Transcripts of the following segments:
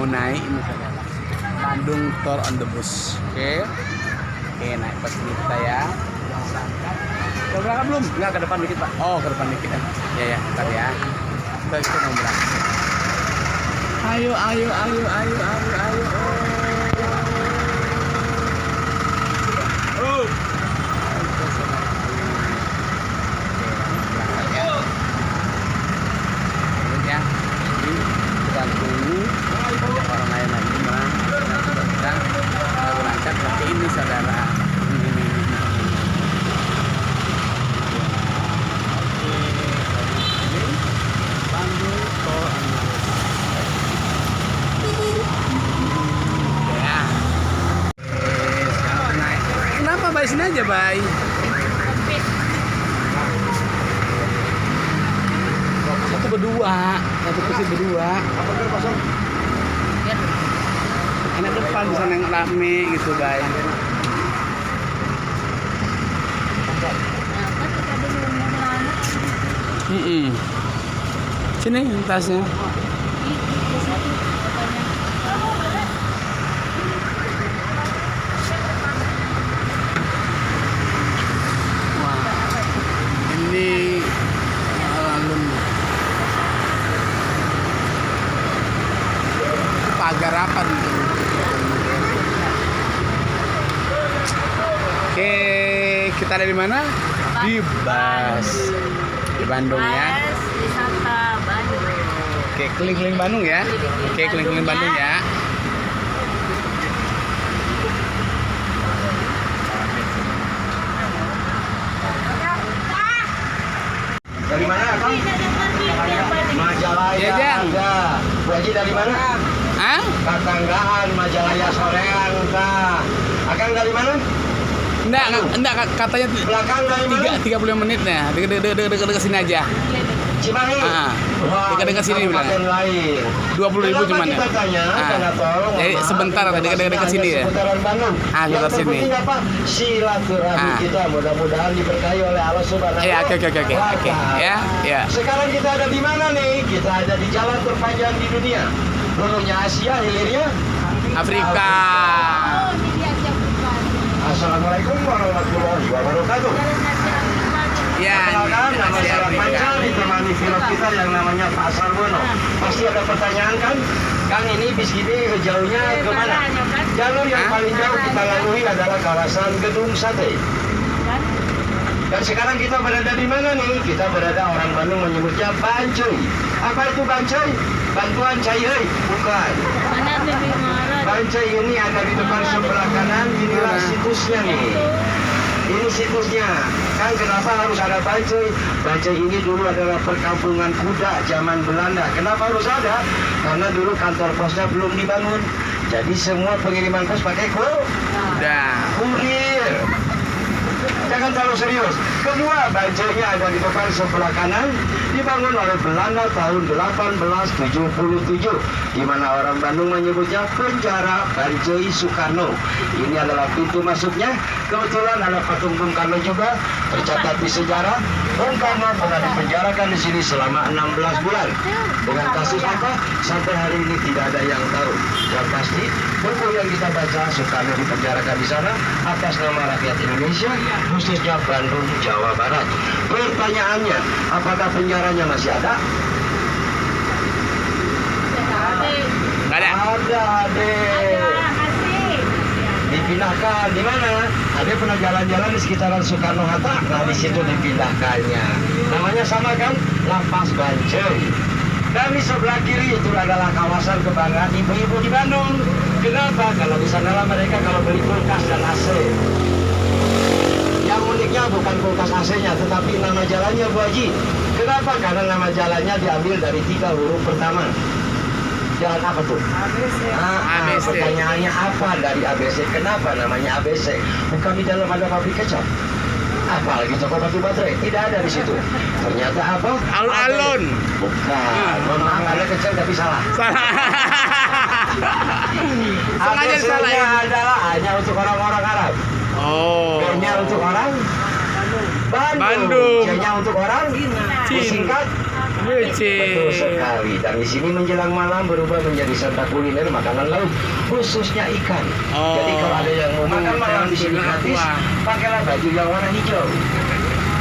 naik ini saudara. Bandung Tour on the Bus. Oke, naik pas kita ya. Udah berangkat belum? Enggak, ke depan dikit, Pak. Oh, ke depan dikit ya. Ya, ntar ya. Kita mau berangkat. Ayo. Oh. Ya. Jadi kita tunggu orang lain lagi kita berangkat ke ini saudara. Ini. Bandung Tour on the Bus. Ya. Sekarang naik. Kenapa Bay sini aja Bay? Satu kursi berdua. Enak depan di sana yang rame gitu Bay. Sini tasnya. Wah, ini alun pagar apa gitu. Oke, kita ada di mana? Di Bas. Di Bandung ya. Wisata Bandung. Oke, keliling-keliling Bandung ya. Oke, keliling-keliling Bandung ya. Dari mana, Kang? Majalaya. Ya, Jang. Ada. Bu Haji dari mana? Hah? Katanggaan, Majalaya sorean, Kak. Akang dari mana? Enggak, katanya Belakang dari mana? 35 menit ya. Dekat sini aja. Cimahi. Dekat sini bilang. Lain. 20.000 cuman ya. Kita tanya, karena tolong. Jadi sebentar dekat sini ya. Seputaran Bandung. Sekitar sini. Yang terpenting apa? Silaturahmi kita mudah-mudahan diberkahi oleh Allah Subhanahu wa Ya, Ta'ala. oke. Ya. Sekarang kita ada di mana nih? Kita ada di jalan terpanjang di dunia. Hulunya Asia, hilirnya Afrika. Assalamualaikum warahmatullahi wabarakatuh. Ya, Kenalkan, nama Asia saya Afrika. Panca, ditemani pilot kita yang namanya Pak Sarwono. Pasti ada pertanyaan kan? Kang, ini bis ini jauhnya kemana? Jalur yang Hah? paling jauh kita lalui adalah kawasan Gedung Sate. Dan sekarang kita berada di mana nih? Kita berada, orang Bandung menyebutnya Bancoy. Apa itu Bancoy? Bantuan cair? Bukan. Bancoy ini ada di depan sebelah kanan. Inilah situsnya nih. Ini situsnya. Kan kenapa harus ada Bancoy? Bancoy ini dulu adalah perkampungan kuda zaman Belanda. Kenapa harus ada? Karena dulu kantor posnya belum dibangun. Jadi semua pengiriman pos pakai kurir. Jangan terlalu serius. Kedua, Bancoynya ada di depan sebelah kanan, dibangun oleh Belanda tahun 1877, di mana orang Bandung menyebutnya penjara Bancoy Soekarno. Ini adalah pintu masuknya. Kebetulan ada patung Bung Karno juga tercatat di sejarah. Bung Karno pernah dipenjarakan di sini selama 16 bulan. Dengan kasus apa? Sampai hari ini tidak ada yang tahu. Yang pasti, buku yang kita baca, Soekarno dipenjarakan di sana atas nama rakyat Indonesia, khususnya Bandung, Jawa Barat. Pertanyaannya, apakah penjaranya masih ada? Nggak ada. Ada, Adek. Dipindahkan di mana? Ada pernah jalan-jalan di sekitaran Soekarno Hatta. Nah, di situ dipindahkannya. Namanya sama kan? Lapas Bancoy. Dan di sebelah kiri itu adalah kawasan kebanggaan ibu-ibu di Bandung. Kenapa? Kalau di sana mereka kalau beli kulkas dan AC. Yang uniknya bukan kulkas AC-nya, tetapi nama jalannya Bu Haji. Kenapa? Karena nama jalannya diambil dari 3 huruf pertama. Jalan apa tuh? ABC. Pertanyaannya apa dari ABC? Kenapa namanya ABC? Bukan di dalam ada pabrik kecap. Apalagi toko batu baterai, tidak ada di situ. Ternyata apa? Alun-alun. Bukan. Mohon maaf, ada kecil tapi salah. Sengaja salah ya. Adalah hanya untuk orang-orang Arab. Oh. B-nya untuk orang Bandung. Bandung. C-nya untuk orang Cina. Singkat Betul sekali. Dan di sini menjelang malam berubah menjadi sentra kuliner makanan laut, khususnya ikan. Oh. Jadi kalau ada yang mau makan malam di sini gratis, pakailah baju yang warna hijau.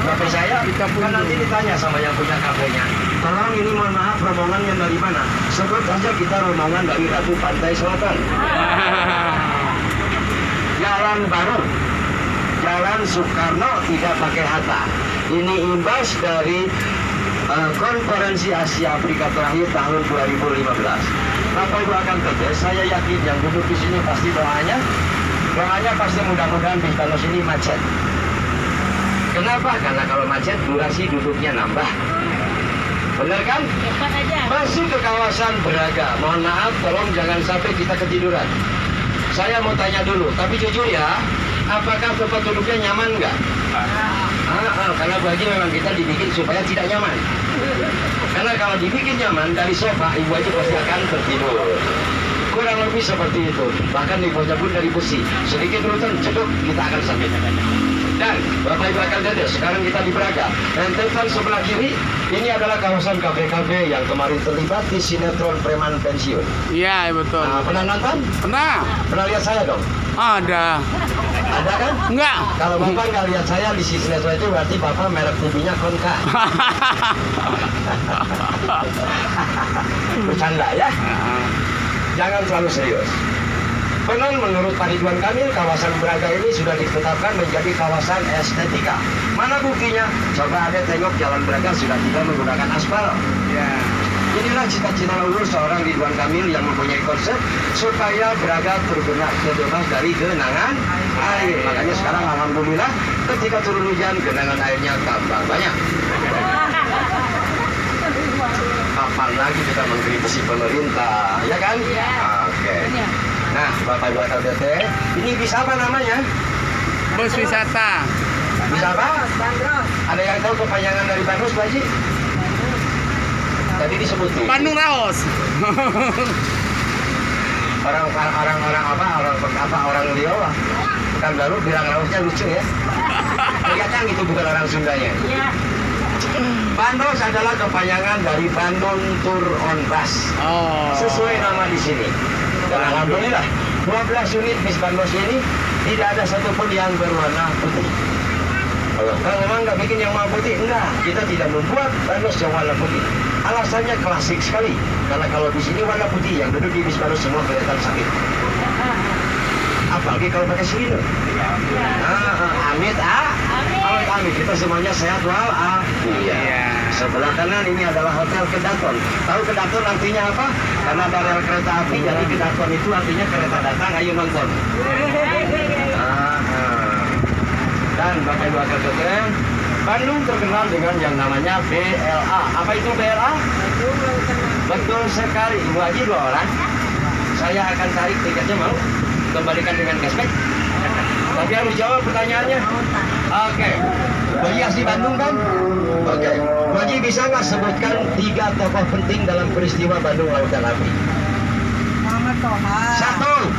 Bapak saya kan nanti ditanya sama yang punya kafenya, tolong ini mohon maaf rombongannya dari mana? Sebut saja kita rombongan dari Ratu Pantai Selatan. Jalan baru, Jalan Soekarno tidak pakai Hatta. Ini imbas dari konferensi Asia Afrika terakhir tahun 2015. Bapak Ibu akan kerja, saya yakin yang duduk di sini pasti doanya pasti mudah-mudahan bis Banos ini macet. Kenapa? Karena kalau macet durasi duduknya nambah. Benar kan? Cepat aja. Masuk ke kawasan Braga. Mohon maaf, tolong jangan sampai kita ketiduran. Saya mau tanya dulu, tapi jujur ya, apakah tempat duduknya nyaman nggak? Karena Bu Haji memang kita dibikin supaya tidak nyaman. Karena kalau dibikin nyaman dari sofa, Ibu Haji pasti akan tertidur. Kurang lebih seperti itu. Bahkan Ibu Haji pun dari kursi. Sedikit urutan, cedok, kita akan sakit. Dan Bapak Ibu akan lihat, sekarang kita di Braga. Rentetan sebelah kiri, ini adalah kawasan kafe-kafe yang kemarin terlibat di sinetron Preman Pensiun. Iya, betul. Nah, pernah nonton? Pernah? Pernah lihat saya dong? Ada. Ada kan? Enggak. Kalau Bapak nggak lihat saya di sinetron itu berarti Bapak merek TV-nya Konka. Bercanda ya? Jangan terlalu serius. Benar, menurut Pak Ridwan Kamil, kawasan Braga ini sudah ditetapkan menjadi kawasan estetika. Mana buktinya? Coba Anda tengok jalan Braga sudah tidak menggunakan aspal. Ya. Inilah cita-cita luhur seorang Ridwan Kamil yang mempunyai konsep supaya Braga terbebas dari genangan air. Makanya sekarang alhamdulillah ketika turun hujan genangan airnya tambah banyak. Kapan lagi kita mengkritisi pemerintah, ya kan? Iya. Oke. Nah, Bapak Ibu AKBP, ini bisa apa namanya? Bus wisata. Bisa apa? Bandros. Ada yang tahu kepanjangan dari Bandros, Bu Haji? Tadi disebutin. Bandung Raos. Orang Riau lah. Kan baru bilang Raosnya lucu ya. Kelihatannya gitu bukan orang Sundanya. Iya. Bandros adalah kepanjangan dari Bandung Tour on Bus. Oh. Sesuai nama di sini. Dan alhamdulillah 12 unit bis Bandros ini tidak ada satupun yang berwarna putih. Kalau memang nggak bikin yang warna putih, enggak. Kita tidak membuat Bandros yang warna putih. Alasannya klasik sekali. Karena kalau di sini warna putih, yang duduk di bis Bandros semua kelihatan sakit. Apalagi kalau pakai silinder. Amit amit. Kita semuanya sehat Iya. Sebelah kanan ini adalah Hotel Kedaton. Tahu Kedaton artinya apa? Karena ada rel kereta api, jadi Kedaton itu artinya kereta datang, ayo nonton. Dan Bapak Ibu AKBP, Bandung terkenal dengan yang namanya BLA. Apa itu BLA? Betul sekali. Ibu Haji 2 orang. Saya akan tarik tiketnya, mau? Kembalikan dengan cashback. Tapi harus jawab pertanyaannya. Oke. Haji asli Bandung kan? Oke. Haji bisa nggak sebutkan 3 tokoh penting dalam peristiwa Bandung Lautan Api? Muhammad Toha. 1.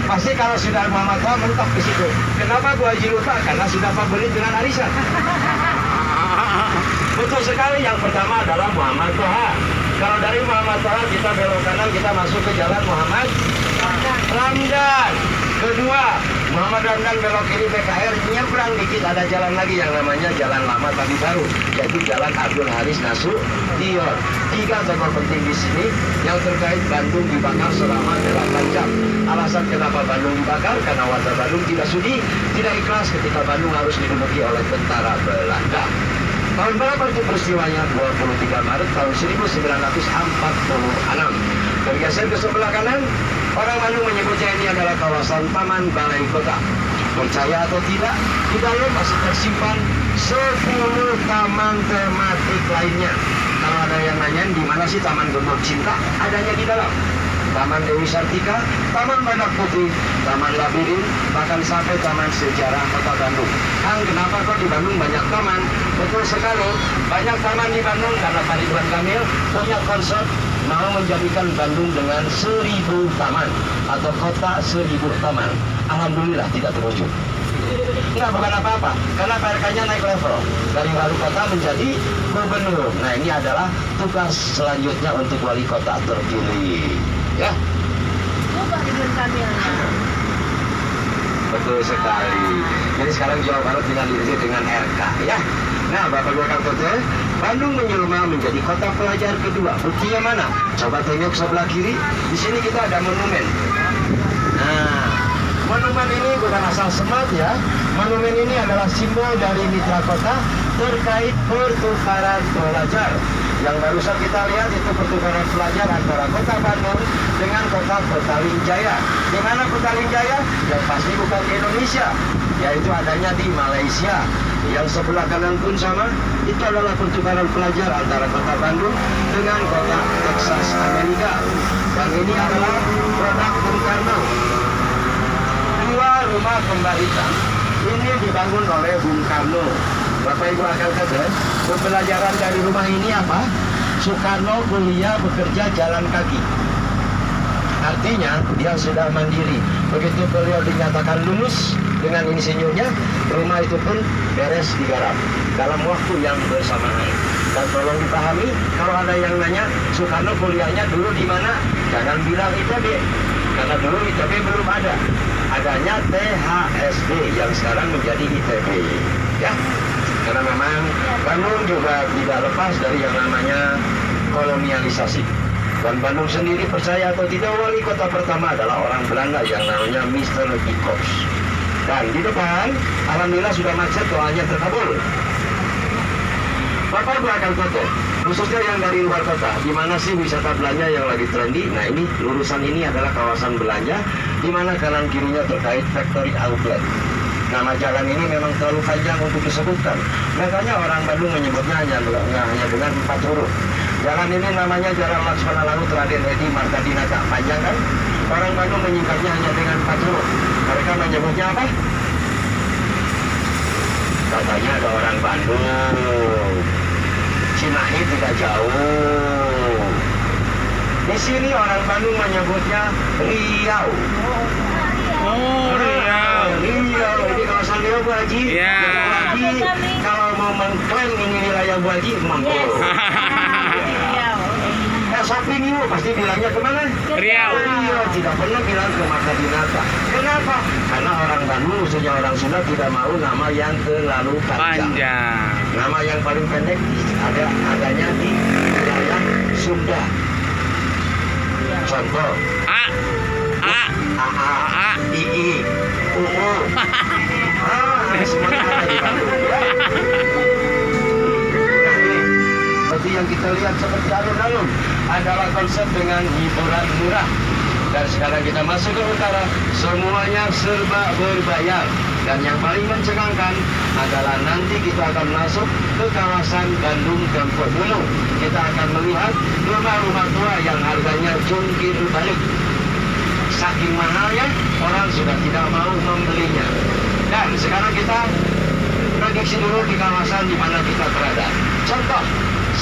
Pasti kalau sudah Muhammad Toha mentok di situ. Kenapa Bu Haji lupa? Karena sudah favorit dengan arisan. Betul sekali. Yang pertama adalah Muhammad Toha. Kalau dari Muhammad Toha kita belok kanan, kita masuk ke jalan Muhammad Ramdan. Kedua, Muhammad Ramdan belok kiri PKR, nyebrang dikit ada jalan lagi yang namanya Jalan Lama Tapi Baru, yaitu Jalan Abdul Haris Nasution. 3 tokoh penting di sini yang terkait Bandung dibakar selama 8 jam. Alasan kenapa Bandung dibakar? Karena warga Bandung tidak sudi, tidak ikhlas ketika Bandung harus diduduki oleh tentara Belanda. Tahun berapa itu peristiwanya? 23 Maret tahun 1946. Bergeser ke sebelah kanan, orang Bandung menyebutnya ini adalah kawasan Taman Balai Kota. Percaya atau tidak, di dalam masih tersimpan 10 taman tematik lainnya. Kalau ada yang nanyain di mana sih Taman Gembok Cinta, adanya di dalam. Taman Dewi Sartika, Taman Badak Putih, Taman Labirin, bahkan sampai Taman Sejarah Kota Bandung. Kang, kenapa kok di Bandung banyak taman? Betul sekali, banyak taman di Bandung karena Pak Ridwan Kamil punya konsep mau menjadikan Bandung dengan 1000 taman atau kota 1000 taman. Alhamdulillah tidak terwujud. Enggak, bukan apa-apa. Karena PRK-nya naik level dari wali kota menjadi gubernur. Nah, ini adalah tugas selanjutnya untuk wali kota terpilih. Ya, Coba Ridwan Kamil. betul sekali. Jadi sekarang Jawa Barat tinggal diisi dengan RK, ya. Nah, Bapak Ibu Kang, Bandung menjelma menjadi kota pelajar kedua. Buktinya mana? Coba tengok sebelah kiri. Di sini kita ada monumen. Nah, monumen ini bukan asal semat ya. Monumen ini adalah simbol dari mitra kota terkait pertukaran pelajar. Yang barusan kita lihat itu pertukaran pelajar antara kota Bandung dengan kota Petaling Jaya. Di mana Petaling Jaya? Yang pasti bukan di Indonesia, yaitu adanya di Malaysia. Yang sebelah kanan pun sama, itu adalah pertukaran pelajar antara kota Bandung dengan kota Texas, Amerika. Dan ini adalah produk Bung Karno. Dua rumah pembarisan ini dibangun oleh Bung Karno. Bapak Ibu akan kaget, pembelajaran dari rumah ini apa? Soekarno kuliah bekerja jalan kaki. Artinya dia sudah mandiri. Begitu beliau dinyatakan lulus dengan insinyurnya, rumah itu pun beres digarap dalam waktu yang bersamaan. Dan tolong dipahami, kalau ada yang nanya Soekarno kuliahnya dulu di mana, jangan bilang ITB, karena dulu ITB belum ada. Adanya THSD yang sekarang menjadi ITB, ya. Karena memang Bandung juga tidak lepas dari yang namanya kolonialisasi. Dan Bandung sendiri percaya atau tidak, wali kota pertama adalah orang Belanda yang namanya Mr. Jacobs. Dan di depan, alhamdulillah sudah macet, doanya terkabul. Bapak Ibu akan foto, khususnya yang dari luar kota, di mana sih wisata belanja yang lagi trendy? Nah, ini lurusan ini adalah kawasan belanja, di mana kanan kirinya terkait factory outlet. Nama jalan ini memang terlalu panjang untuk disebutkan. Makanya orang Bandung menyebutnya hanya dengan 4 huruf. Jalan ini namanya Jalan Laksmana Lanut Raden Edi Martadinata. Panjang kan? Orang Bandung menyingkatnya hanya dengan 4 huruf. Mereka menyebutnya apa? Katanya ada orang Bandung. Cimahi tidak jauh. Di sini orang Bandung menyebutnya Riau. Oh, Riau. Riau, ini kawasan Riau Bu Haji. Iya. Bu Haji, kalau mau mengklaim ini wilayah Bu Haji, monggo. Shopping yuk, pasti bilangnya kemana? Riau. Riau, tidak pernah bilang ke Martadinata. Kenapa? Karena orang Bandung, khususnya orang Sunda, tidak mau nama yang terlalu panjang. Nama yang paling pendek adanya di wilayah Sunda. Contoh. A, I, U. Semuanya ada di Bandung. Nah, ini seperti yang kita lihat seperti alun-alun adalah konsep dengan hiburan murah. Dan sekarang kita masuk ke utara, semuanya serba berbayar. Dan yang paling mencengangkan adalah nanti kita akan masuk ke kawasan Bandung Tempur Gunung. Kita akan melihat rumah-rumah tua yang harganya jungkir balik. Saking mahalnya, orang sudah tidak mau membelinya. Dan sekarang kita prediksi dulu di kawasan di mana kita berada. Contoh,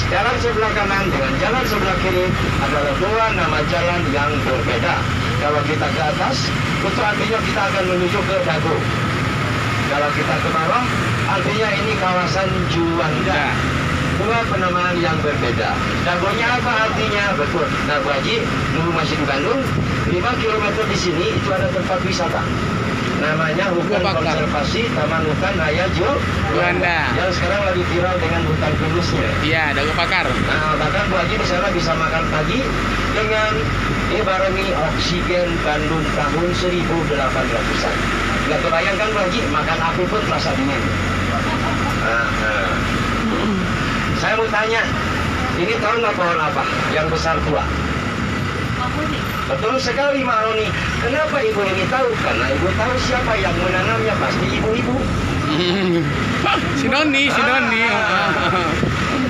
jalan sebelah kanan dengan jalan sebelah kiri adalah dua nama jalan yang berbeda. Kalau kita ke atas, itu artinya kita akan menuju ke Dago. Kalau kita ke bawah, artinya ini kawasan Juanda. Dua penamaan yang berbeda. Dagonya apa artinya? Betul. Nah, Bu Haji, dulu masih di Bandung, 5 km di sini itu ada tempat wisata. Namanya Hutan Konservasi Taman Hutan Raya Juanda. Yang sekarang lagi viral dengan hutan pinusnya. Iya, Dago Pakar. Nah, bahkan Bu Haji di sana bisa makan pagi dengan dibarengi oksigen Bandung tahun 1800-an. Nggak kebayangkan Bu Haji, makan api pun terasa dingin. Saya mau tanya, ini tahu nggak pohon apa yang besar tua? Mahoni. Betul sekali Mahoni. Kenapa ibu ini tahu? Karena ibu tahu siapa yang menanamnya, pasti ibu-ibu. Si Doni.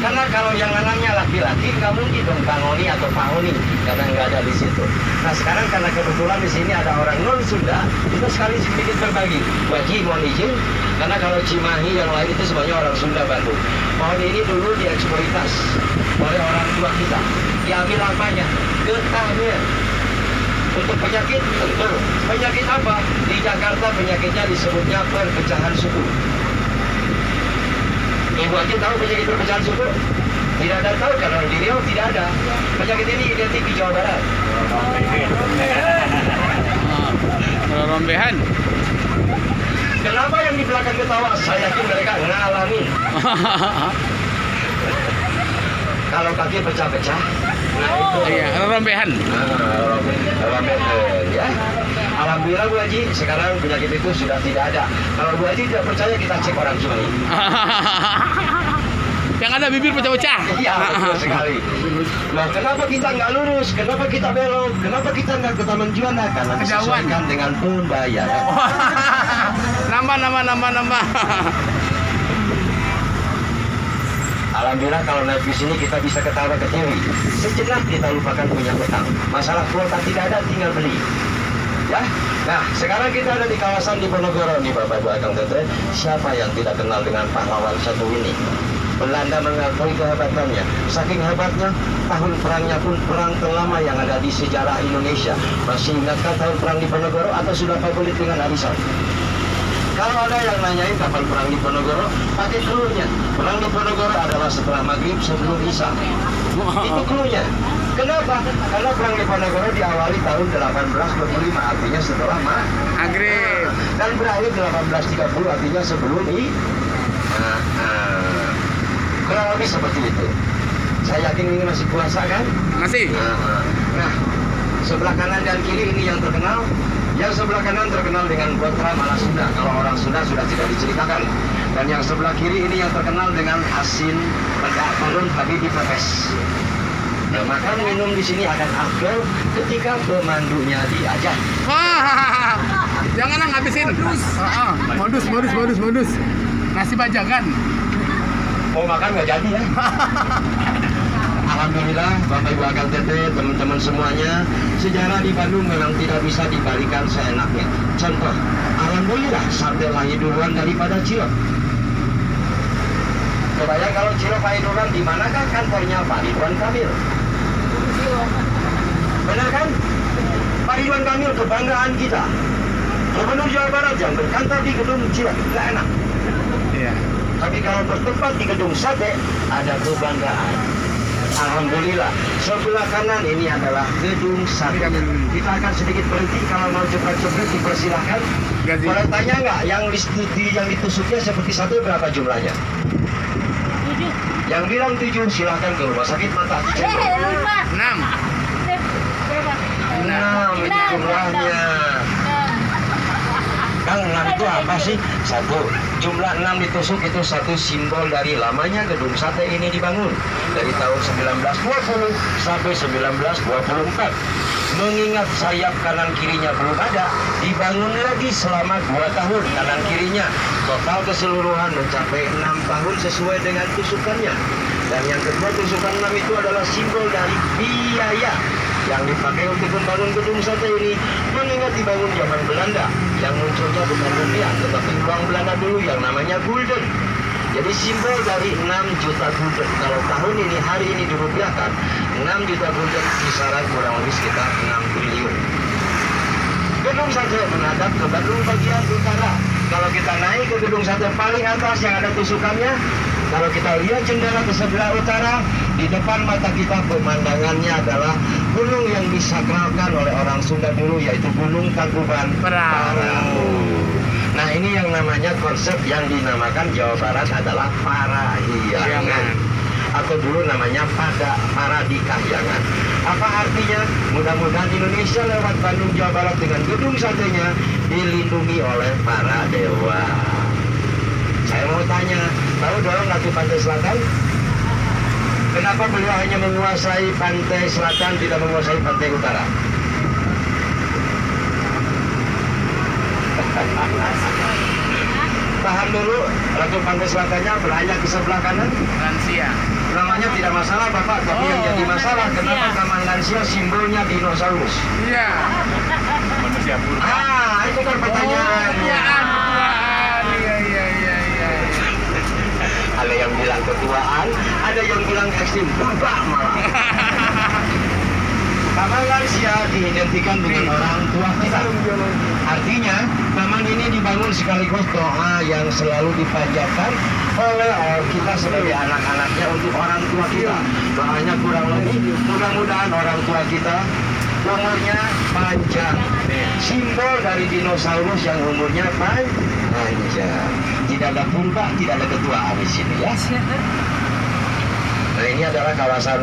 Karena kalau yang nanamnya laki-laki, nggak mungkin dong Mahoni atau Mahoni, karena nggak ada di situ. Nah sekarang karena kebetulan di sini ada orang non Sunda, kita sekali sedikit berbagi. Wajib mohon izin, karena kalau Cimahi yang lain itu semuanya orang Sunda Bandung. Pohon ini dulu dieksploitasi oleh orang tua kita. Diambil apanya? Getahnya. Untuk penyakit tentu. Penyakit apa? Di Jakarta penyakitnya disebutnya perpecahan suku. Ibu Aji tahu penyakit perpecahan suku? Tidak ada tahu karena di Riau tidak ada. Penyakit ini identik di Jawa Barat. Rombehan. Kenapa yang di belakang ketawa? Saya yakin mereka ngalamin. Kalau kaki pecah-pecah, nah itu. Iya, rombehan. Ya. Alhamdulillah Bu Haji, sekarang penyakit itu sudah tidak ada. Kalau Bu Haji tidak percaya, kita cek orang Cimahi. Yang ada bibir pecah-pecah. Iya, betul sekali. Nah, kenapa kita nggak lurus? Kenapa kita belok? Kenapa kita nggak ke Taman Juanda? Karena disesuaikan dengan pembayaran. Nambah. Alhamdulillah kalau naik bis ini kita bisa ketawa ke TV. Sejenak kita lupakan punya utang. Masalah kuota tidak ada, tinggal beli. Ya, nah sekarang kita ada di kawasan Diponegoro nih Bapak Ibu Akang Teteh. Siapa yang tidak kenal dengan pahlawan satu ini? Belanda mengakui kehebatannya. Saking hebatnya, tahun perangnya pun perang terlama yang ada di sejarah Indonesia. Masih ingatkah tahun perang Diponegoro atau sudah favorit dengan arisan? Kalau ada yang nanyain kapan perang Diponegoro, pakai clue-nya. Perang Diponegoro adalah setelah maghrib sebelum isya. Itu clue-nya. Kenapa? Karena perang Diponegoro diawali tahun 1825, artinya setelah maghrib. Dan berakhir 1830, artinya sebelum kurang lebih seperti itu. Saya yakin ini masih puasa kan? Masih. Nah, sebelah kanan dan kiri ini yang terkenal. Yang sebelah kanan terkenal dengan Botra Malah Sunda. Kalau orang Sunda sudah tidak diceritakan. Dan yang sebelah kiri ini yang terkenal dengan asin pedak turun tapi dipepes. Nah, makan minum di sini akan afdol ketika pemandunya diajak. Wah, jangan ngabisin. Modus. Nasi bajakan. Mau makan nggak jadi ya? Alhamdulillah, Bapak Ibu Akang Teteh, teman-teman semuanya, sejarah di Bandung memang tidak bisa dibalikan seenaknya. Contoh, alhamdulillah sate lahir duluan daripada cilok. Kebayang kalau cilok lahir duluan, di manakah kantornya Pak Ridwan Kamil? Benar kan? Pak Ridwan Kamil kebanggaan kita. Gubernur Jawa Barat yang berkantor di gedung cilok, nggak enak. Iya. Tapi kalau bertempat di gedung sate, ada kebanggaan. Alhamdulillah, sebelah kanan ini adalah gedung sate. Kita akan sedikit berhenti, kalau mau cepat-cepat dipersilahkan. Boleh tanya nggak, yang ditusuknya seperti sate berapa jumlahnya? 7. Yang bilang 7, silahkan ke rumah sakit mata hati Cendol. 6. Berapa? 6 ini jumlahnya. Kang, 6 itu apa sih? Satu, jumlah 6 ditusuk itu satu simbol dari lamanya gedung sate ini dibangun. Dari tahun 1920 sampai 1924. Mengingat sayap kanan kirinya belum ada, dibangun lagi selama 2 tahun kanan kirinya. Total keseluruhan mencapai 6 tahun sesuai dengan tusukannya. Dan yang kedua, tusukan 6 itu adalah simbol dari biaya yang dipakai untuk membangun gedung sate ini, mengingat dibangun zaman Belanda yang munculnya bukan rupiah tetapi uang Belanda dulu yang namanya gulden. Jadi simbol dari 6 juta gulden. Kalau tahun ini, hari ini dirupiahkan, 6 juta gulden kisaran kurang lebih sekitar 6 triliun. Gedung sate menghadap ke Bandung bagian utara. Kalau kita naik ke gedung sate paling atas yang ada tusukannya, kalau kita lihat jendela ke sebelah utara, di depan mata kita pemandangannya adalah gunung yang disakralkan oleh orang Sunda dulu, yaitu Gunung Tangkuban Perahu. Nah, ini yang namanya konsep yang dinamakan Jawa Barat adalah Parahyangan, atau dulu namanya Paradi Kahyangan. Apa artinya? Mudah-mudahan Indonesia lewat Bandung Jawa Barat dengan gedung satenya dilindungi oleh para dewa. Saya mau tanya, tahu dong Ratu Pantai Selatan? Kenapa beliau hanya menguasai pantai selatan, tidak menguasai pantai utara? Tahan dulu, Ratu Pantai Selatannya beranjak ke sebelah kanan. Lansia. Namanya tidak masalah Bapak, tapi yang jadi masalah, kenapa taman lansia simbolnya dinosaurus? Iya. Manusia purba. Itu kan pertanyaannya. Iya. Ada yang bilang ketuaan, ada yang bilang ekstrim, purba malah. Taman lansia diidentikan dengan orang tua kita. Artinya, taman ini dibangun sekaligus doa yang selalu dipanjatkan oleh kita sebagai anak-anaknya untuk orang tua kita. Doanya kurang lebih, mudah-mudahan orang tua kita umurnya panjang. Simbol dari dinosaurus yang umurnya panjang. Tidak ada purba, tidak ada ketuaan di sini ya. Nah, ini adalah kawasan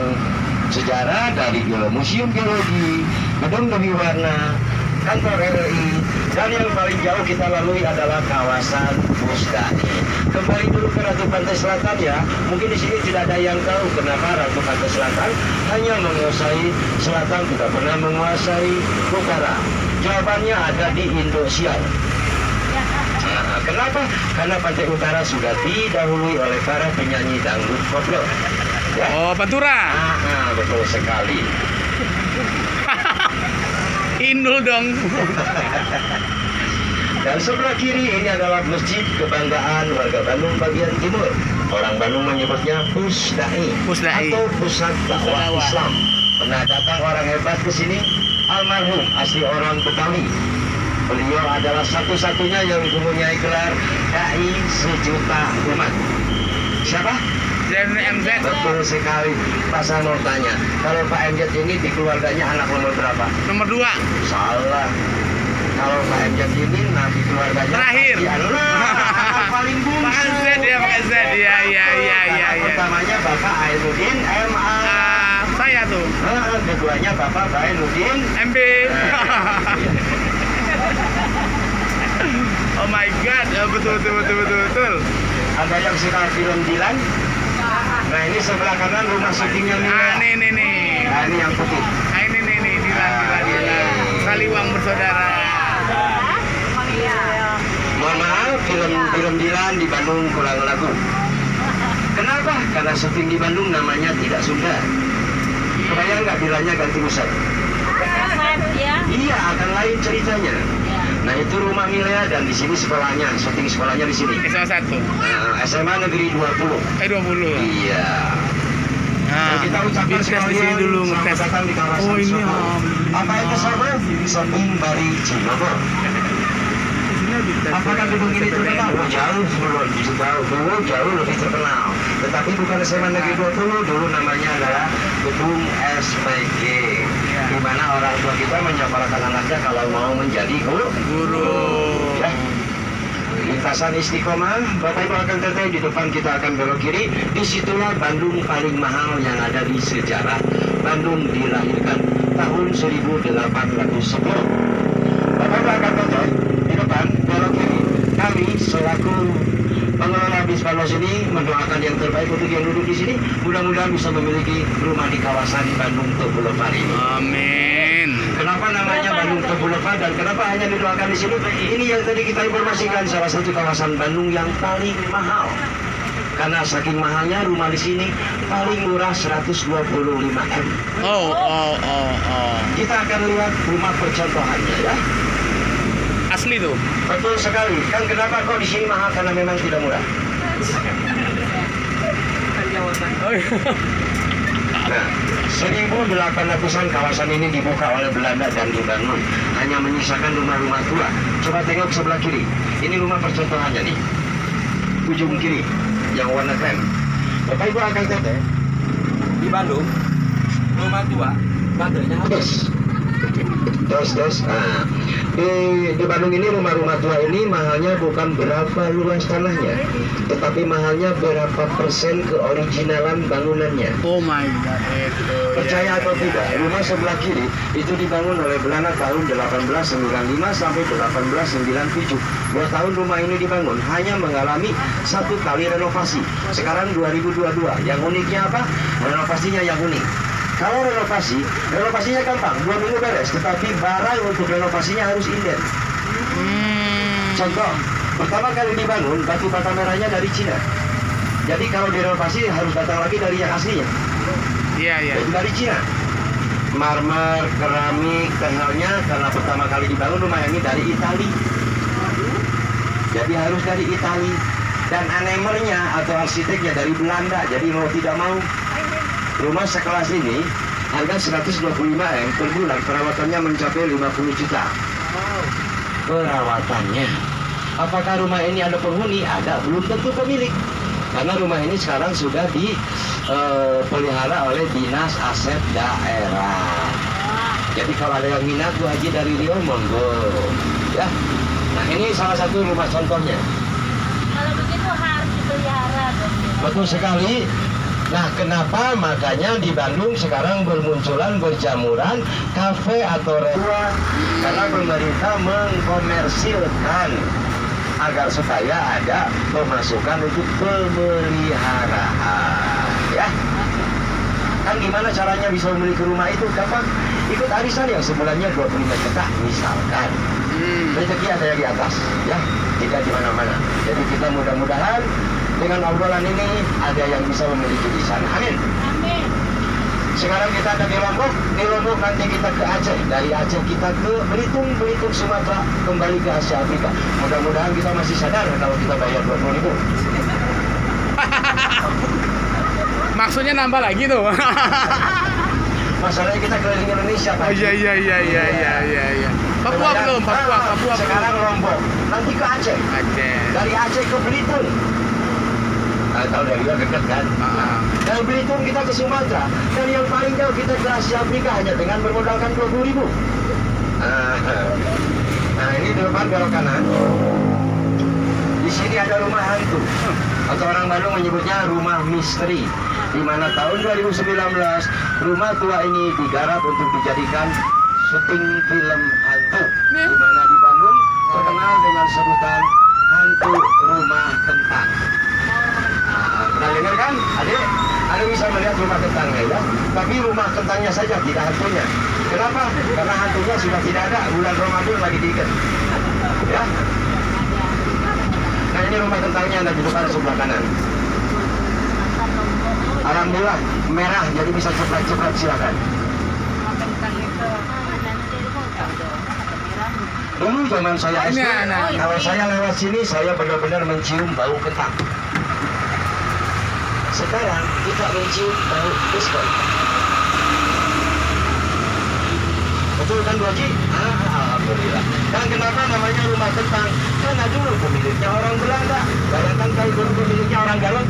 sejarah dari Museum Geologi, Gedung Lebih Warna, kantor RRI, dan yang paling jauh kita lalui adalah kawasan Pusdai. Kembali dulu ke Ratu Pantai Selatan ya. Mungkin di sini tidak ada yang tahu kenapa Ratu Pantai Selatan hanya menguasai selatan, tidak pernah menguasai utara. Jawabannya ada di Indosiar. Nah, kenapa? Karena Pantai Utara sudah didahului oleh para penyanyi dangdut koplo. Ya? Oh, Pantura. Betul sekali. Indul dong. Dan sebelah kiri ini adalah masjid kebanggaan warga Bandung bagian timur. Orang Bandung menyebutnya Pusdai atau Pusat Dakwah Islam. Pernah datang orang hebat ke sini, almarhum asli orang Betawi. Beliau adalah satu-satunya yang mempunyai gelar Dai Sejuta Umat. Siapa? MZ. Betul sekali. Pak saya mau tanya, kalau Pak MZ ini di keluarganya anak nomor berapa? Nomor 2. Salah. Kalau Pak MZ ini nabi keluarganya Terakhir. Anak paling bungsu. Pak Z ya, Pak Z. Iya. Pertamanya Bapak Ainuddin MA. Saya tuh. Keduanya Bapak Ainuddin MB. Oh my God, betul. Ada yang suka film Dilan? Nah ini sebelah kanan rumah syutingnya nih. Nih. Nah ini yang putih. Ini Dilan. Kaliwang bersaudara. Mohon maaf, film Dilan di Bandung kurang laku. Kenapa? Karena syuting di Bandung namanya tidak Sunda. Kebayang nggak Dilannya ganti Musai? Iya, akan lain ceritanya. Nah itu rumah Milea dan di sini sekolahnya, syuting sekolahnya di sini. SMA 1. SMA Negeri 20. 20. Iya. Nah, kita ucapkan di sini dulu ngetes. datang di kawasan Oh ini Sobo. Apa itu Sobo? Shopping Bari Cibogor. Apakah gedung ini terkenal? Jauh dulu lebih terkenal. Tetapi bukan SMA Negeri 20, dulu namanya adalah Gedung SPG. Di mana orang tua kita menyekolahkan anaknya kalau mau menjadi guru. Ya. Lintasan Istiqomah, Bapak Ibu akan tetap di depan kita akan belok kiri. Disitulah Bandung paling mahal yang ada di sejarah. Bandung dilahirkan tahun 1810. Bapak Ibu akan tetap di depan belok kiri. Kami selaku pengelola bis Panos ini mendoakan yang terbaik untuk yang duduk di sini. Mudah-mudahan bisa memiliki rumah di kawasan Bandung Boulevard ini. Amin. Kenapa namanya Bandung Boulevard dan kenapa hanya didoakan di sini? Ini yang tadi kita informasikan, salah satu kawasan Bandung yang paling mahal. Karena saking mahalnya rumah di sini paling murah 125 M. Oh. Kita akan lihat rumah percontohannya ya. Asli tuh. Betul sekali. Kan kenapa kok di sini mahal? Karena memang tidak murah. Oh, iya. Nah, 1800-an kawasan ini dibuka oleh Belanda dan dibangun. Hanya menyisakan rumah-rumah tua. Coba tengok sebelah kiri. Ini rumah percontohannya nih. Ujung kiri yang warna krem. Bapak Ibu akan teteh di Bandung rumah tua baterainya habis. Terus. Nah, di Bandung ini rumah-rumah tua ini mahalnya bukan berapa luas tanahnya, tetapi mahalnya berapa persen keoriginalan bangunannya. Oh my God, itu. Percaya atau tidak, rumah sebelah kiri itu dibangun oleh Belanda tahun 1895 sampai 1897. 2 tahun rumah ini dibangun, hanya mengalami 1 kali renovasi. Sekarang 2022. Yang uniknya apa? Renovasinya yang unik. Kalau renovasinya gampang, 2 minggu beres. Tetapi barang untuk renovasinya harus inden. Contoh, pertama kali dibangun, batu bata merahnya dari Cina. Jadi kalau direnovasi harus datang lagi dari yang aslinya. Iya. Itu dari Cina. Marmer, keramik, tehalnya karena pertama kali dibangun rumah ini dari Itali. Jadi harus dari Itali. Dan anemernya atau arsiteknya dari Belanda. Jadi mau tidak mau, rumah sekelas ini harga 125 M per bulan, perawatannya mencapai 50 juta. Perawatannya. Apakah rumah ini ada penghuni? Ada, belum tentu pemilik. Karena rumah ini sekarang sudah dipelihara oleh Dinas Aset Daerah. Jadi kalau ada yang minat Bu Haji dari Rio, monggo. Ya. Nah ini salah satu rumah contohnya. Kalau begitu harus dipelihara dong. Betul sekali. Nah, kenapa makanya di Bandung sekarang bermunculan berjamuran kafe atau restoran? Karena pemerintah mengkomersilkan agar supaya ada pemasukan untuk pemeliharaan, ya. Kan gimana caranya bisa memiliki rumah itu? Gampang, ikut arisan yang sebulannya 25 juta misalkan. Rezeki ada yang di atas, ya, tidak di mana-mana. Jadi kita mudah-mudahan dengan obrolan ini ada yang bisa memiliki di sana. Amin. Amin. Sekarang kita ada di Lombok nanti kita ke Aceh, dari Aceh kita ke Belitung Sumatera, kembali ke Asia Afrika. Mudah-mudahan kita masih sadar kalau kita bayar 20.000. Maksudnya nambah lagi tuh. Masalahnya kita keliling Indonesia, Pak. Oh iya. Papua belum, Papua Sekarang belum. Lombok, nanti ke Aceh. Aceh. Dari Aceh ke Belitung. Tahu dari luar dekat kan? Dari Belitung kita ke Sumatera, dan yang paling jauh kita ke Asia Afrika hanya dengan bermodalkan 20.000. Nah ini di depan belok kanan. Di sini ada rumah hantu, atau orang Bandung menyebutnya rumah misteri. Di mana tahun 2019 rumah tua ini digarap untuk dijadikan syuting film hantu. Di mana di Bandung terkenal dengan sebutan hantu rumah kentang. Pernah dengar kan, adik? Ada bisa melihat rumah kentangnya ya, tapi rumah kentangnya saja, tidak hantunya. Kenapa? Karena hantunya sudah tidak ada, bulan Ramadan lagi diikat. Ya. Nah ini rumah kentangnya ada di depan sebelah kanan. Alhamdulillah merah, jadi bisa cepat-cepat silakan. Dulu zaman saya SD, kalau saya lewat sini saya benar-benar mencium bau kentang. Sekarang kita mencium bau diskon. Betul kan Bu Haji? Alhamdulillah. Dan kenapa namanya rumah kentang? Karena dulu pemiliknya orang Belanda. Bayangkan kalau dulu pemiliknya orang Garut.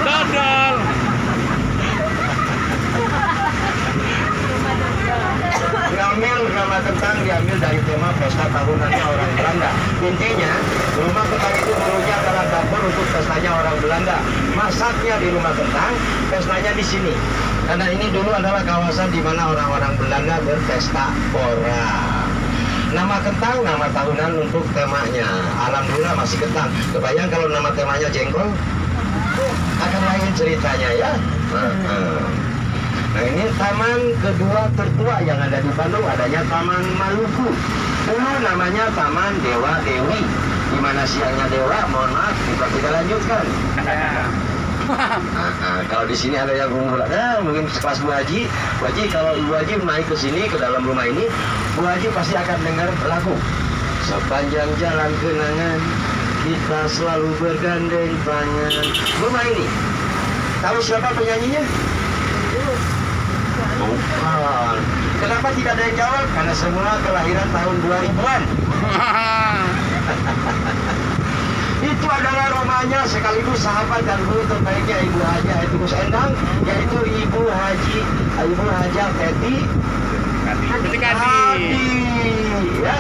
Dodol. Diambil nama kentang diambil dari tema pesta tahunannya orang Belanda. Intinya rumah kentang itu dulunya adalah dapur untuk pestanya orang Belanda. Masaknya di rumah kentang, pestanya di sini. Karena ini dulu adalah kawasan di mana orang-orang Belanda berpesta pora. Nama kentang, nama tahunan untuk temanya. Alhamdulillah masih kentang. Kebayang kalau nama temanya jengkol? Akan lain ceritanya ya. Nah ini taman kedua tertua yang ada di Bandung, adanya Taman Maluku. Dulu namanya Taman Dewa Dewi, di mana siangnya Dewa, mohon maaf, kita tidak lanjutkan. Kalau di sini ada yang umur, mungkin sekelas Bu Haji. Bu Haji, kalau Ibu Haji naik ke sini, ke dalam rumah ini, Bu Haji pasti akan dengar lagu. Sepanjang jalan kenangan, kita selalu bergandeng tangan. Rumah ini, tahu siapa penyanyinya? Bukan. Kenapa tidak ada yang jawab? Karena semua kelahiran tahun 2000-an. Itu adalah rumahnya sekaligus sahabat dan guru terbaiknya Ibu Haji Gus Endang, yaitu Ibu Haja Teti Adi. Ya,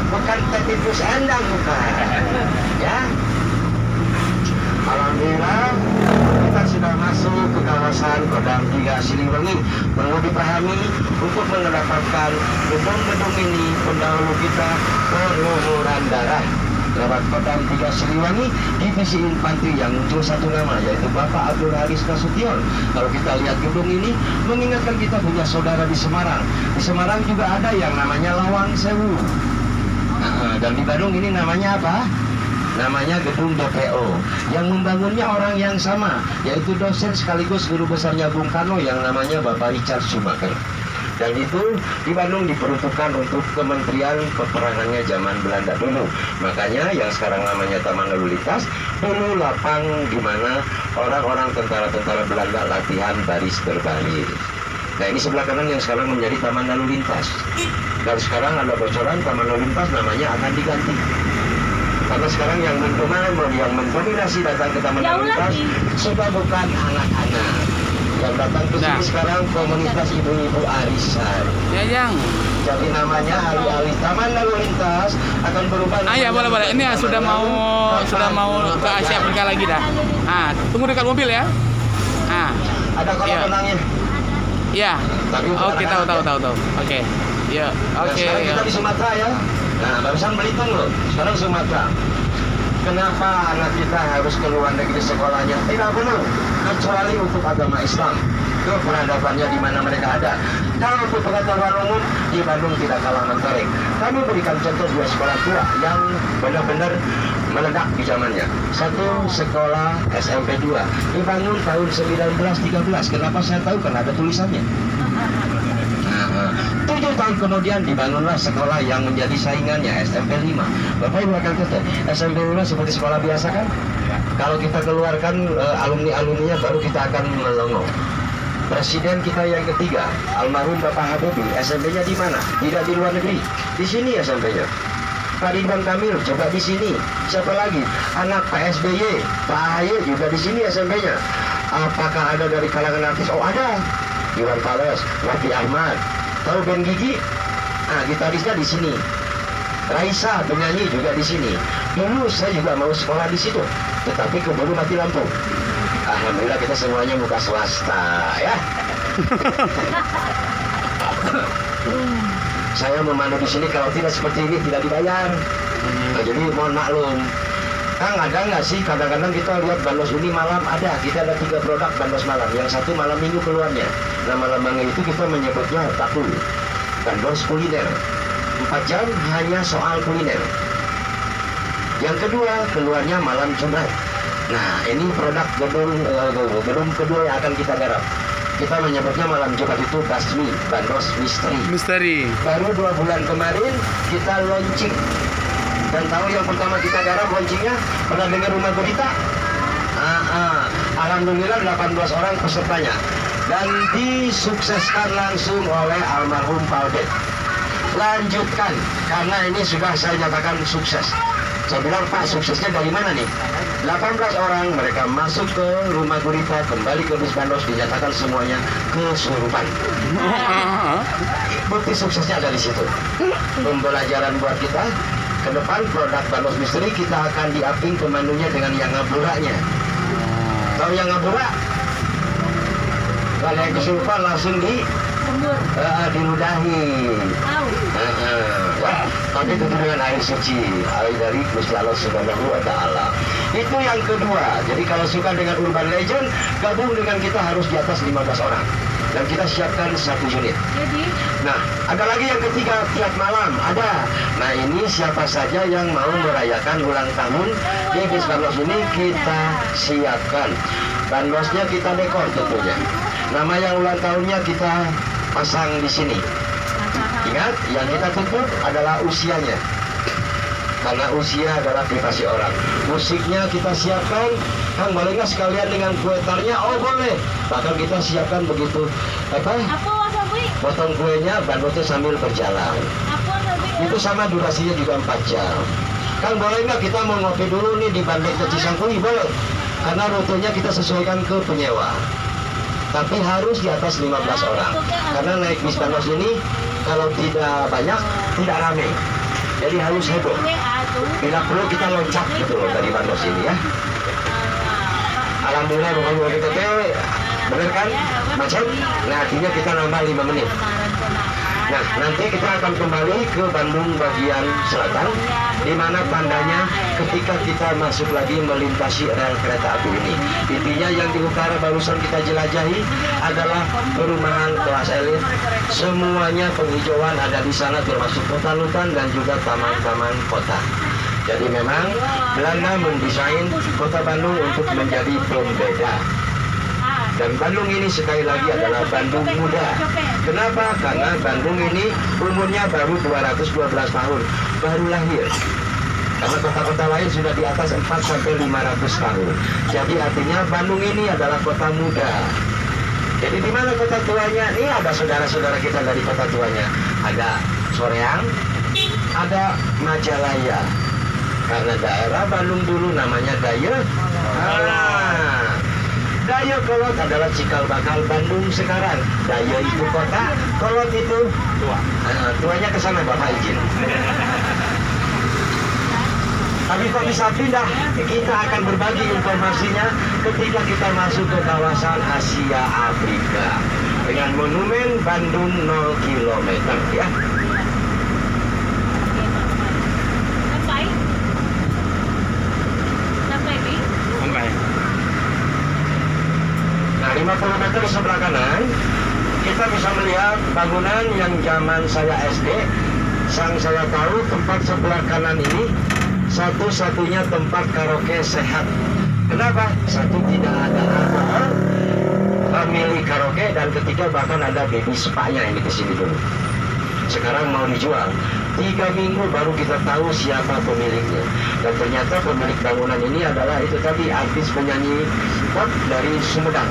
bukan Teti Gus Endang, bukan. Ya. Alhamdulillah kita sudah masuk ke kawasan Kodam 3 Siliwangi. Perlu dipahami untuk mendapatkan gedung-gedung ini pendahulu kita berlumuran darah. Lewat Kodam 3 Siliwangi, divisi infanteri yang muncul satu nama, yaitu Bapak Abdul Haris Nasution. Kalau kita lihat gedung ini, mengingatkan kita punya saudara di Semarang. Di Semarang juga ada yang namanya Lawang Sewu. Dan di Bandung ini namanya apa? Namanya gedung DPO. Yang membangunnya orang yang sama, yaitu dosen sekaligus guru besarnya Bung Karno yang namanya Bapak Richard Schumacher. Dan itu di Bandung diperuntukkan untuk Kementerian Peperangannya zaman Belanda dulu. Makanya yang sekarang namanya Taman Lalu Lintas, dulu lapang di mana orang-orang tentara-tentara Belanda latihan baris berbaris. Nah ini sebelah kanan yang sekarang menjadi Taman Lalu Lintas. Dan sekarang ada bocoran Taman Lalu Lintas namanya akan diganti. Karena sekarang yang mendominasi datang ke Taman Jauh Lalu Lintas lagi. sudah bukan anak-anak. Yang datang ke sini Nah. sekarang komunitas ibu-ibu arisan. Ya, Jang. Jadi namanya alih-alih Taman Lalu Lintas akan berubah. Ah ya, boleh boleh. Ini ya, sudah mau ke Asia Afrika lagi dah. Ah, tunggu dekat mobil ya. Ah, Ada kolam Iya. renangnya. ya. Tapi Oke, tahu. Oke. Ya, Nah, oke. sekarang kita di Sumatera ya. Nah, barusan Belitung loh. Sekarang Sumatera. Kenapa anak kita harus ke luar negeri sekolahnya? Tidak perlu, kecuali untuk agama Islam. Itu peradabannya di mana mereka ada. Kalau untuk pengetahuan umum, di Bandung tidak kalah mentereng. Kami berikan contoh dua sekolah tua yang benar-benar meledak di zamannya. Satu sekolah SMP 2 dibangun tahun 1913. Kenapa saya tahu? Karena ada tulisannya. 7 tahun kemudian dibangunlah sekolah yang menjadi saingannya SMP 5. Bapak Ibu akan kata, SMP 5 seperti sekolah biasa kan? Kalau kita keluarkan alumni-alumninya baru kita akan melongo. Presiden kita yang ketiga, almarhum Bapak Habibie, SMP-nya di mana? Tidak di luar negeri, di sini SMP-nya. Pak Ridwan Kamil coba di sini. Siapa lagi? Anak Pak SBY, Pak AHY juga di sini SMP-nya. Apakah ada dari kalangan artis? Oh ada. Iwan Fals, Raffi Ahmad. Tahu Ben Gigi? Nah, gitarisnya di sini. Raisa, penyanyi juga di sini. Dulu saya juga mau sekolah di situ, tetapi keburu mati lampu. Alhamdulillah kita semuanya muka swasta, ya. Saya memandu di sini kalau tidak seperti ini tidak dibayar. Nah, jadi mohon maklum. Kang, ada nggak sih kadang-kadang kita lihat bandos ini malam ada. Kita ada 3 produk bandos malam. Yang satu malam minggu keluarnya. Nama lambangnya itu kita menyebutnya takul. Bandos kuliner. 4 jam hanya soal kuliner. Yang kedua keluarnya malam Jumat. Nah ini produk gedung kedua yang akan kita garap. Kita menyebutnya malam Jumat itu Basmi, Bandos Misteri. Misteri. Baru 2 bulan kemarin kita launching. Dan tahu yang pertama kita garap launchingnya, pernah dengar Rumah Gurita? Alhamdulillah 18 orang pesertanya. Dan disukseskan langsung oleh almarhum Paldet. Lanjutkan, karena ini sudah saya nyatakan sukses. Saya bilang, Pak, suksesnya dari mana nih? 18 orang mereka masuk ke Rumah Gurita, kembali ke Bis Bandos, dinyatakan semuanya kesurupan. Bukti suksesnya ada di situ. Pembelajaran buat kita. Ke depan produk Bandos Misteri kita akan diaping pemandunya dengan yang ngaburanya. Tahu yang ngabura? Kalau yang kesurupan langsung Sembur. diludahi. Tahu. Tapi tentu dengan air suci, air dari Gusti Allah Subhanahu wa Ta'ala. Itu yang kedua. Jadi kalau suka dengan urban legend, gabung dengan kita harus di atas 15 orang. Dan kita siapkan 1 unit. Jadi, Nah, ada lagi yang ketiga, tiap malam ada. Nah, ini siapa saja yang mau merayakan ulang tahun di Bis Bandos ini kita siapkan. Bandosnya kita dekor tentunya. Nama yang ulang tahunnya kita pasang di sini. Ingat, yang kita tutup adalah usianya. Karena usia adalah privasi orang. Musiknya kita siapkan. Kang, boleh nggak sekalian dengan kue tarnya? Oh boleh. Bahkan kita siapkan begitu apa wasabi? potong kuenya, bandotnya sambil berjalan. Apa wasabi? Itu sama durasinya juga 4 jam. Kang, boleh nggak kita mau ngopi dulu nih di Bandotnya Cisangkuy? Boleh. Karena rutenya kita sesuaikan ke penyewa. Tapi harus di atas 15 orang. Karena naik bis Bandos ini kalau tidak banyak, tidak rame. Jadi harus heboh. Bila perlu kita loncat gitu loh dari Bandos ini ya. Alhamdulillah bukan buat kita bener kan? Macet? Nah artinya kita nambah 5 menit. Nah nanti kita akan kembali ke Bandung bagian selatan, di mana tandanya ketika kita masuk lagi melintasi rel kereta api ini. Intinya yang di utara barusan kita jelajahi adalah perumahan kelas elit. Semuanya penghijauan ada di sana, termasuk hutan-hutan dan juga taman-taman kota. Jadi memang Belanda mendesain kota Bandung untuk menjadi pembeda. Dan Bandung ini sekali lagi adalah Bandung muda. Kenapa? Karena Bandung ini umurnya baru 212 tahun, baru lahir. Karena kota-kota lain sudah di atas 400 sampai 500 tahun. Jadi artinya Bandung ini adalah kota muda. Jadi di mana kota tuanya? Ini ada saudara-saudara kita dari kota tuanya. Ada Soreang, ada Majalaya. Karena daerah Bandung dulu namanya Dayakolot adalah cikal bakal Bandung sekarang. Daya itu kota, Kolot itu tua. Tuanya ke sana, Bapak izin. Tapi kok bisa pindah? Kita akan berbagi informasinya ketika kita masuk ke kawasan Asia Afrika dengan monumen Bandung 0 km ya. Sampai. Nah, 50 meter sebelah kanan kita bisa melihat bangunan yang zaman saya SD. Sang saya tahu tempat sebelah kanan ini satu-satunya tempat karaoke sehat. Kenapa? Satu, tidak ada alkohol, pemilik karaoke, dan ketiga bahkan ada baby spa-nya ini di sini dulu. Sekarang mau dijual. 3 minggu baru kita tahu siapa pemiliknya. Dan ternyata pemilik bangunan ini adalah itu tadi artis penyanyi pop dari Sumedang.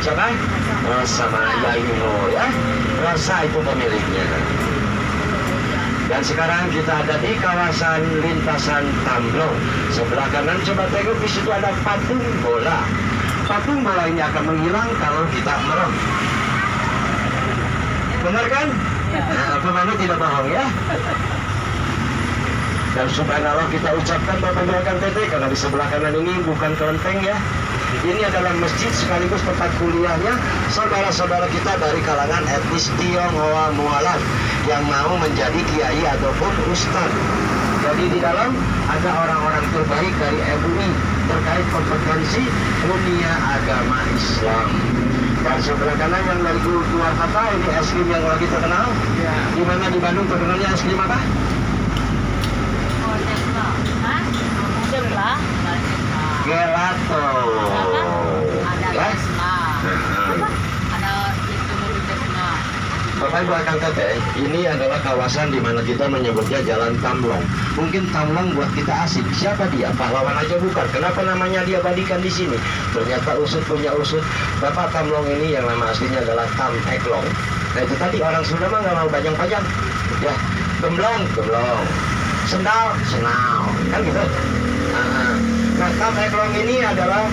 Siapa? Sama Yaino ya. Rasa itu pemiliknya. Dan sekarang kita ada di kawasan lintasan Tamblong. Sebelah kanan coba tengok, di situ ada patung bola. Patung bola ini akan menghilang kalau kita merem. Benar kan? Nah, pemandu tidak bohong ya. Dan subhanallah kita ucapkan Bapak gerakan PT karena di sebelah kanan ini bukan kelenteng ya. Ini adalah masjid sekaligus tempat kuliahnya saudara-saudara kita dari kalangan etnis Tionghoa Mualaf yang mau menjadi kiai ataupun ustaz. Jadi di dalam ada orang-orang terbaik dari MUI terkait kompetensi dunia agama Islam. Dan sebelah kanan yang dari luar kota ini es krim yang lagi terkenal. Ya. Di mana di Bandung terkenalnya es krim apa? Gelato. Ada Vespa. Ada itu mobil Vespa. Bapak Ibu akan teteh, ini adalah kawasan di mana kita menyebutnya Jalan Tamblong. Mungkin Tamblong buat kita asik. Siapa dia? Pahlawan aja bukan. Kenapa namanya dia badikan di sini? Ternyata usut punya usut. Bapak Tamblong ini yang nama aslinya adalah Tam Eklong. Nah itu tadi orang Sunda mah nggak mau panjang-panjang. Ya, gemblong, gemblong. Sendal, senal. Kan gitu. Nah, Tam Eklong ini adalah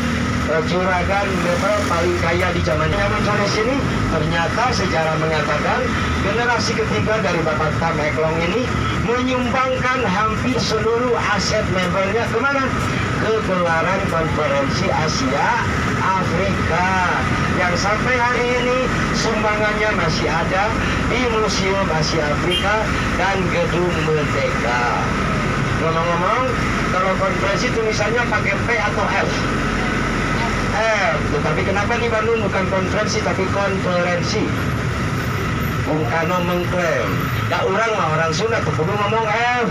juragan mebel paling kaya di zamannya. Muncul di sini, ternyata sejarah mengatakan generasi ketiga dari Bapak Tam Eklong ini menyumbangkan hampir seluruh aset mebelnya kemana? Ke gelaran konferensi Asia Afrika yang sampai hari ini sumbangannya masih ada di Museum Asia Afrika dan Gedung Merdeka. Ngomong-ngomong, kalau konferensi tulisannya pakai P atau F? Tetapi kenapa di Bandung bukan konferensi tapi konferensi? Bung Karno mengklaim, dah orang Sunda tuh kudu ngomong F.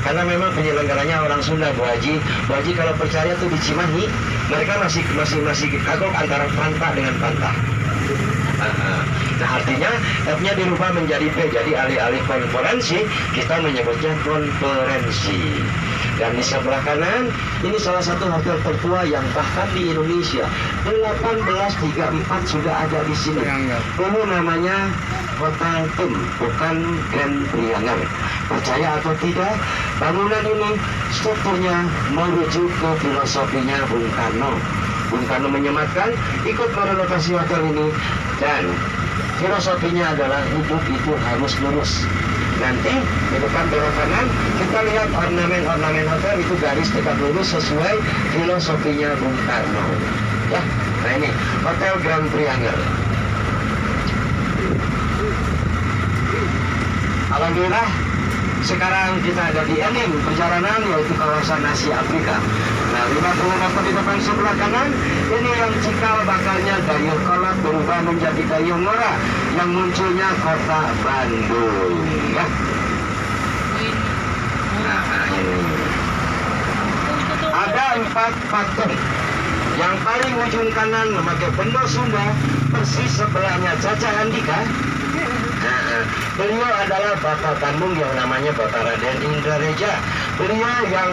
Karena memang penyelenggaranya orang Sunda, Bu Haji. Bu Haji kalau percaya tuh di Cimahi, mereka masih kagok antara pantah dengan pantah. Nah artinya F-nya dirubah menjadi P, jadi alih-alih konferensi kita menyebutnya konferensi. Dan di sebelah kanan ini salah satu hotel tertua yang bahkan di Indonesia 1834 sudah ada di sini. Dulu namanya Hotel Tim, bukan Grand Priangan. Percaya atau tidak, bangunan ini strukturnya merujuk ke filosofinya Bung Karno. Bung Karno menyematkan ikut merenovasi hotel ini dan filosofinya adalah hidup itu harus lurus. Nanti di depan belok kanan kita lihat ornamen hotel itu garis tegak lurus sesuai filosofinya Bung Karno. Ya, nah ini Hotel Grand Priangan. Alhamdulillah sekarang kita ada di ending perjalanan yaitu kawasan Asia Afrika. Nah 50 meter di depan sebelah kanan ini yang cikal bakalnya Dayakolot berubah menjadi Dayungora yang munculnya kota Bandung ya. Nah ini ada 4 patung. Yang paling ujung kanan memakai benda Sunda persis sebelahnya Caca Andika. Beliau adalah Bapak Bandung yang namanya Bapak Raden Indrareja. Beliau yang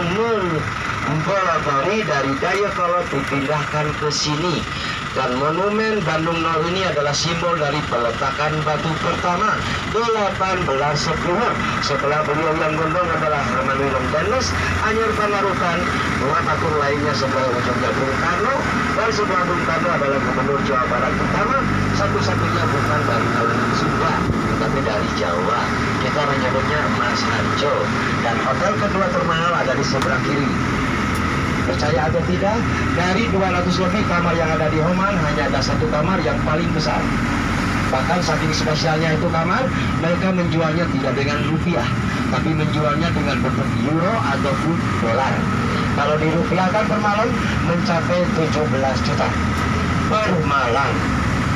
Mempelopori dari Dayakolot dipindahkan ke sini. Dan monumen Bandung Nol ini adalah simbol dari peletakan batu pertama 1810 setelah beliau yang gondong adalah Romanurung Denles, Anyur Pangarukan, dua takun lainnya sebelah ujungnya Bung Karno, dan sebelah Bung Karno adalah Gubernur Jawa Barat pertama, satu-satunya bukan dari kalangan Sunda, tetapi dari Jawa. Kita menyebutnya Mas Harjo. Dan hotel kedua termahal ada di sebelah kiri. Percaya atau tidak, dari 200 lebih kamar yang ada di Homan, hanya ada satu kamar yang paling besar. Bahkan saking spesialnya itu kamar, mereka menjualnya tidak dengan rupiah, tapi menjualnya dengan bentuk euro ataupun dolar. Kalau dirupiahkan per malam mencapai 17 juta per malam.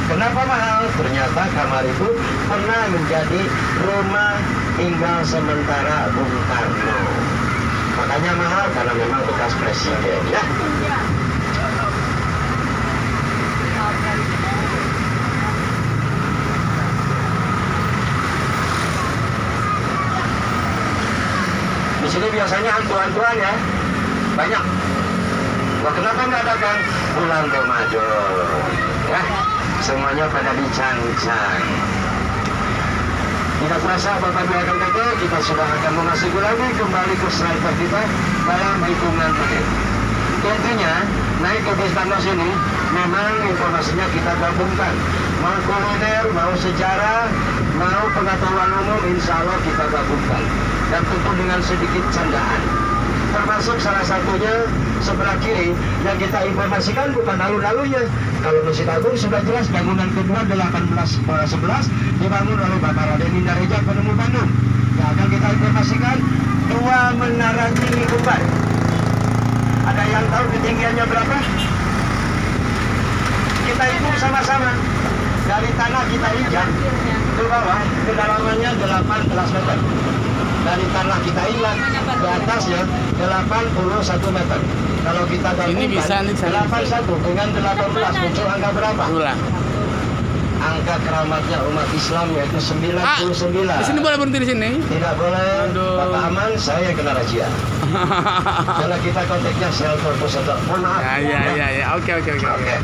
Kenapa mahal? Ternyata kamar itu pernah menjadi rumah tinggal sementara Bung Karno. Makanya mahal karena memang bekas presiden ya. Di sini biasanya hantu-hantuan ya, banyak. Wah, kenapa mengadakan bulan Ramadan? Ya, semuanya pada dicancang. Tidak terasa Bapak Ibu akan kata, kita sudah akan memasuki lagi kembali ke sniper kita dalam hitungan menit. Intinya, naik ke bis Tandus ini, memang informasinya kita gabungkan. Mau kuliner, mau sejarah, mau pengetahuan umum, insya Allah kita gabungkan. Dan tentu dengan sedikit candaan. Termasuk salah satunya sebelah kiri yang kita informasikan bukan alun-alunnya. Kalau Masjid Agung sudah jelas bangunan kedua 1811 dibangun oleh Bapak Raden Indareja penemu Bandung. Yang akan kita informasikan dua menara tinggi kembar. Ada yang tahu ketinggiannya berapa? Kita hitung sama-sama. Dari tanah kita injak ke bawah, kedalamannya 18 meter. Dari tanah kita injak ke atasnya 81 meter. Kalau kita gabungkan Ini bisa nih, 81 dengan 18 muncul angka berapa? Ulang. Angka keramatnya umat Islam yaitu 99. Di sini boleh berhenti di sini? Tidak boleh. Aduh. Bapak aman, saya yang kena razia. Karena kita kontaknya sel propositor. Mohon maaf. Ya. Oke. Oke.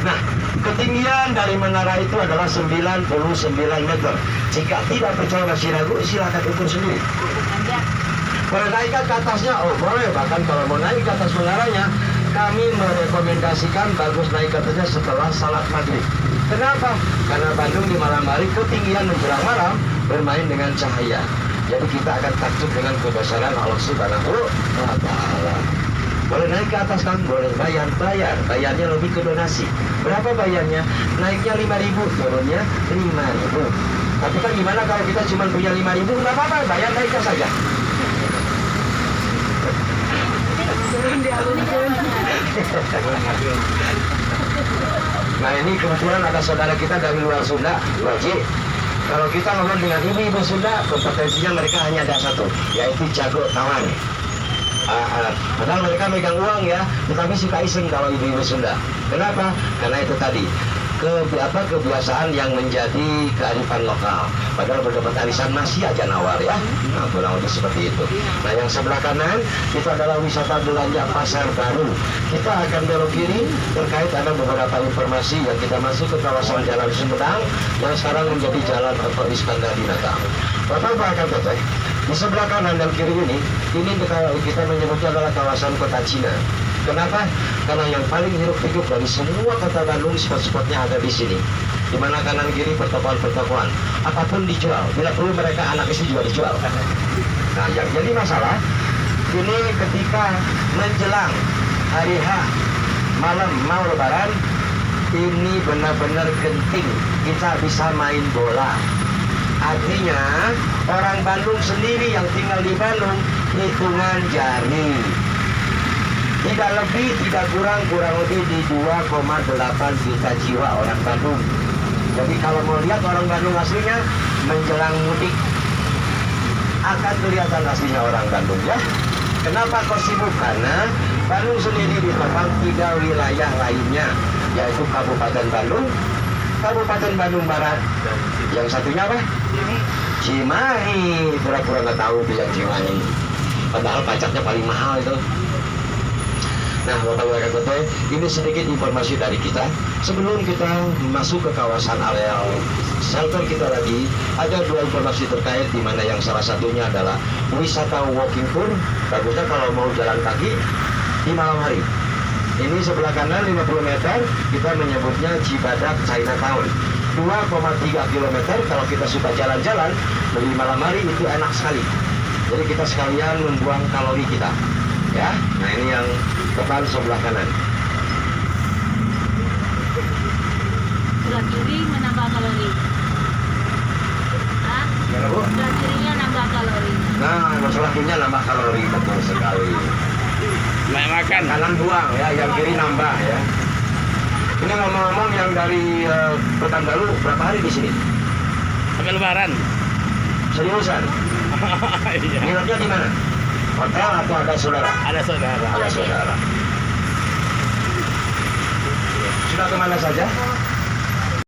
Nah, ketinggian dari menara itu adalah 99 meter. Jika tidak percaya masih ragu, silakan ukur sendiri. Kalau naik ke atasnya, oh boleh. Bahkan kalau mau naik ke atas menaranya, kami merekomendasikan bagus naik ke atasnya setelah salat maghrib. Kenapa? Karena Bandung di malam hari ketinggian menjelang malam bermain dengan cahaya. Jadi kita akan takjub dengan kebesaran Allah Subhanahu wa Ta'ala. Boleh naik ke atas kan? Boleh bayar. Bayarnya lebih ke donasi. Berapa bayarnya? Naiknya 5.000, turunnya 5.000. Tapi kan gimana kalau kita cuma punya 5.000? Nggak apa-apa, bayar naiknya saja. Nah ini kebetulan ada saudara kita dari luar Sunda, Wajib. Kalau kita ngomong dengan ibu-ibu Sunda, kompetensinya mereka hanya ada satu, yaitu jago tawan. Padahal mereka megang uang ya, tetapi suka iseng kalau ibu-ibu Sunda. Kenapa? Karena itu tadi kebiasaan yang menjadi kearifan lokal. Padahal berdapat arisan masih aja nawar ya. Nah, kurang lebih seperti itu. Nah, yang sebelah kanan itu adalah wisata belanja Pasar Baru. Kita akan belok kiri terkait ada beberapa informasi yang kita masuk ke kawasan Jalan Sumedang yang sekarang menjadi Jalan Oto Iskandar Dinata. Bapak akan kata, di sebelah kanan dan kiri ini kita menyebutnya adalah kawasan kota Cina. Kenapa? Karena yang paling hiruk-pikuk dari semua kota Bandung spot-spotnya ada di sini. Di mana kanan kiri pertokoan-pertokoan. Apapun dijual. Bila perlu mereka anak istri juga dijual. Nah, yang jadi masalah ini ketika menjelang hari H malam mau lebaran, ini benar-benar genting kita bisa main bola. Artinya orang Bandung sendiri yang tinggal di Bandung hitungan jari. Tidak lebih, tidak kurang lebih di 2,8 juta jiwa orang Bandung. Jadi kalau mau lihat orang Bandung aslinya menjelang mudik akan kelihatan aslinya orang Bandung ya. Kenapa kok sibuk? Karena Bandung sendiri ditopang 3 wilayah lainnya, yaitu Kabupaten Bandung, Kabupaten Bandung Barat, yang satunya apa? Cimahi. Pura-pura nggak tahu yang Cimahi. Padahal pajaknya paling mahal itu. Nah, Bapak Ibu rekan Tete, ini sedikit informasi dari kita. Sebelum kita masuk ke kawasan areal shelter kita lagi, ada dua informasi terkait di mana yang salah satunya adalah wisata walking tour. Bagusnya kalau mau jalan kaki di malam hari. Ini sebelah kanan 50 meter, kita menyebutnya Cibadak Chinatown. 2,3 km kalau kita suka jalan-jalan di malam hari itu enak sekali. Jadi kita sekalian membuang kalori kita. Ya, nah ini yang depan sebelah kanan. Sebelah kiri menambah kalori. Hah? Gimana, Bu? Sebelah kirinya nambah kalori. Nah, masalah kirinya nambah kalori, betul sekali. Banyak makan. Kanan buang ya, yang kiri nambah ya. Ini ngomong-ngomong yang dari Pekanbaru berapa hari di sini? Sampai lebaran. Seriusan? Iya. Nginepnya di mana? Hotel atau ada saudara? Ada saudara. Ada saudara. Sudah kemana saja?